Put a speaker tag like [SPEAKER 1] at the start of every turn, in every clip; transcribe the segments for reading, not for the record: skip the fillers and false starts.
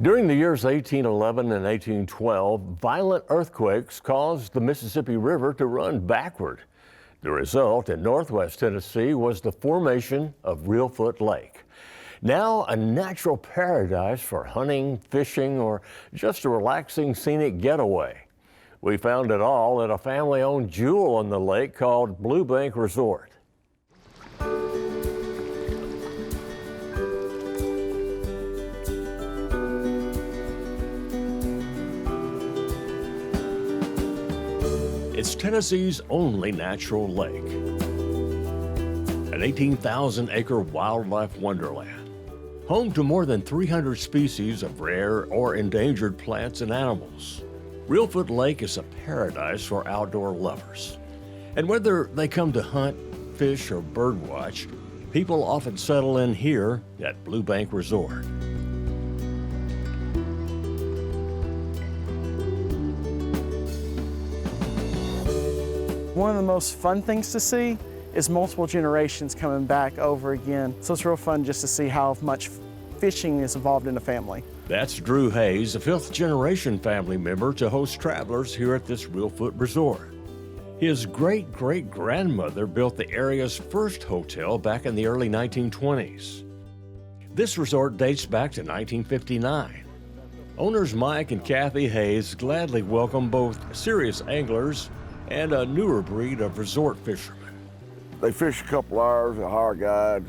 [SPEAKER 1] During the years 1811 and 1812, violent earthquakes caused the Mississippi River to run backward. The result in northwest Tennessee was the formation of Reelfoot Lake. Now a natural paradise for hunting, fishing, or just a relaxing scenic getaway. We found it all at a family-owned jewel on the lake called Blue Bank Resort. It's Tennessee's only natural lake, an 18,000-acre wildlife wonderland, home to more than 300 species of rare or endangered plants and animals. Reelfoot Lake is a paradise for outdoor lovers. And whether they come to hunt, fish, or birdwatch, people often settle in here at Blue Bank Resort.
[SPEAKER 2] One of the most fun things to see is multiple generations coming back over again. So it's real fun just to see how much fishing is involved in the family.
[SPEAKER 1] That's Drew Hayes, a fifth-generation family member to host travelers here at this Reelfoot Resort. His great-great-grandmother built the area's first hotel back in the early 1920s. This resort dates back to 1959. Owners Mike and Kathy Hayes gladly welcome both serious anglers and a newer breed of resort fishermen.
[SPEAKER 3] They fish a couple hours, they hire a guide,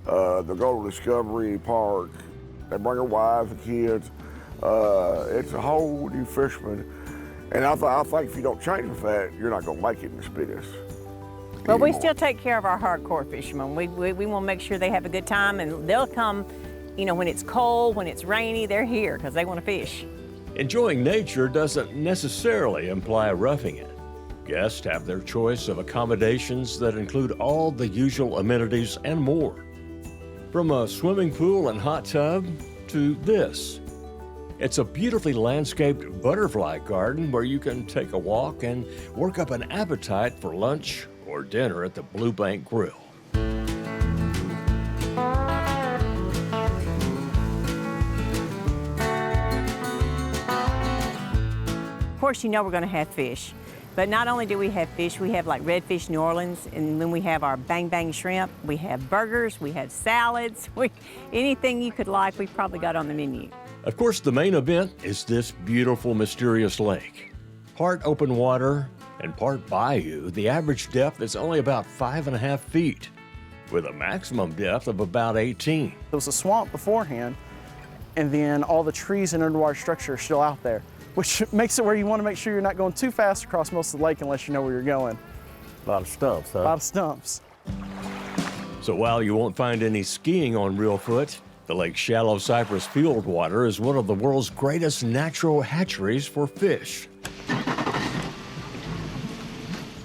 [SPEAKER 3] they go to Discovery Park, they bring their wives and kids. It's a whole new fisherman. And I think if you don't change with that, you're not gonna make it in this business.
[SPEAKER 4] But we still take care of our hardcore fishermen. We want to make sure they have a good time, and they'll come, you know, when it's cold, when it's rainy, they're here because they want to fish.
[SPEAKER 1] Enjoying nature doesn't necessarily imply roughing it. Guests have their choice of accommodations that include all the usual amenities and more. From a swimming pool and hot tub to this. It's a beautifully landscaped butterfly garden where you can take a walk and work up an appetite for lunch or dinner at the Blue Bank Grill.
[SPEAKER 4] Of course, you know we're going to have fish. But not only do we have fish, we have like redfish New Orleans, and then we have our bang bang shrimp, we have burgers, we have salads, anything you could like, we've probably got on the menu.
[SPEAKER 1] Of course, the main event is this beautiful, mysterious lake. Part open water and part bayou, the average depth is only about 5.5 feet, with a maximum depth of about 18.
[SPEAKER 2] It was a swamp beforehand, and then all the trees and underwater structure are still out there, which makes it where you want to make sure you're not going too fast across most of the lake unless you know where you're going.
[SPEAKER 1] A lot of stumps, huh?
[SPEAKER 2] A lot of stumps.
[SPEAKER 1] So while you won't find any skiing on Reelfoot, the lake's shallow cypress field water is one of the world's greatest natural hatcheries for fish.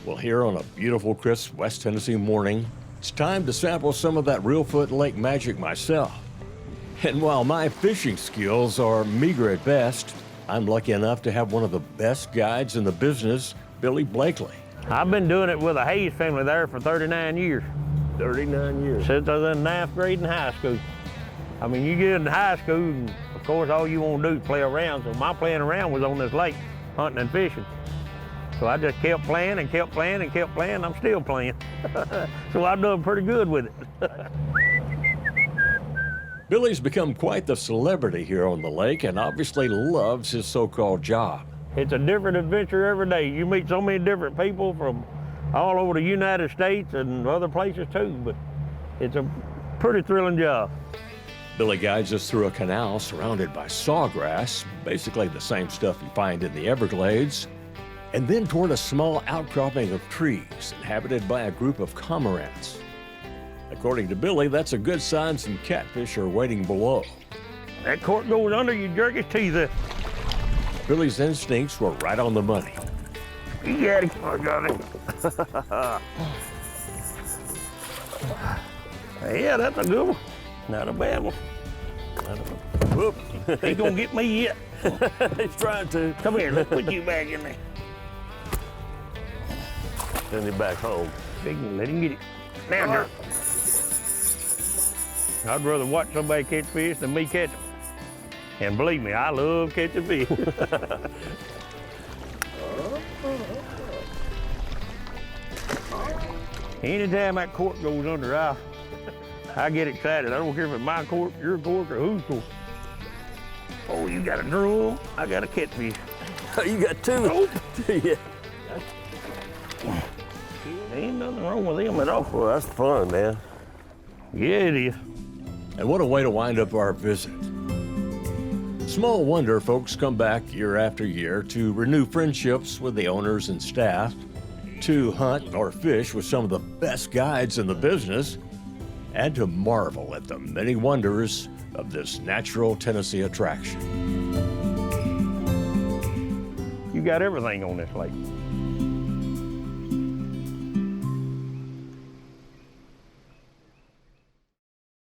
[SPEAKER 1] Well, here on a beautiful, crisp West Tennessee morning, it's time to sample some of that Reelfoot Lake magic myself. And while my fishing skills are meager at best, I'm lucky enough to have one of the best guides in the business, Billy Blakely.
[SPEAKER 5] I've been doing it with the Hayes family there for 39 years.
[SPEAKER 1] 39 years.
[SPEAKER 5] Since I was in 9th grade in high school. I mean, you get into high school, and of course, all you want to do is play around. So my playing around was on this lake, hunting and fishing. So I just kept playing and kept playing and kept playing. I'm still playing. So I've done pretty good with it.
[SPEAKER 1] Billy's become quite the celebrity here on the lake and obviously loves his so-called job.
[SPEAKER 5] It's a different adventure every day. You meet so many different people from all over the United States and other places too, but it's a pretty thrilling job.
[SPEAKER 1] Billy guides us through a canal surrounded by sawgrass, basically the same stuff you find in the Everglades, and then toward a small outcropping of trees inhabited by a group of cormorants. According to Billy, that's a good sign some catfish are waiting below.
[SPEAKER 5] That cork goes under, you jerk his teeth in.
[SPEAKER 1] Billy's instincts were right on the money.
[SPEAKER 5] You got him. I got him. Yeah, that's a good one. Not a bad one. Whoop. He gonna get me yet.
[SPEAKER 1] He's trying to.
[SPEAKER 5] Come here, let's put you back in there.
[SPEAKER 1] Send him back home.
[SPEAKER 5] Let him get it. Now, Dirk. I'd rather watch somebody catch fish than me catch them. And believe me, I love catching fish. Anytime that cork goes under, I get excited. I don't care if it's my cork, your cork, or whose cork. Oh, you got a drum? I got a catfish.
[SPEAKER 1] You got two.
[SPEAKER 5] Nope.
[SPEAKER 1] Yeah.
[SPEAKER 5] Ain't nothing wrong with them at all.
[SPEAKER 1] Well, that's fun, man.
[SPEAKER 5] Yeah, it is.
[SPEAKER 1] And what a way to wind up our visit. Small wonder folks come back year after year to renew friendships with the owners and staff, to hunt or fish with some of the best guides in the business, and to marvel at the many wonders of this natural Tennessee attraction.
[SPEAKER 5] You got everything on this lake.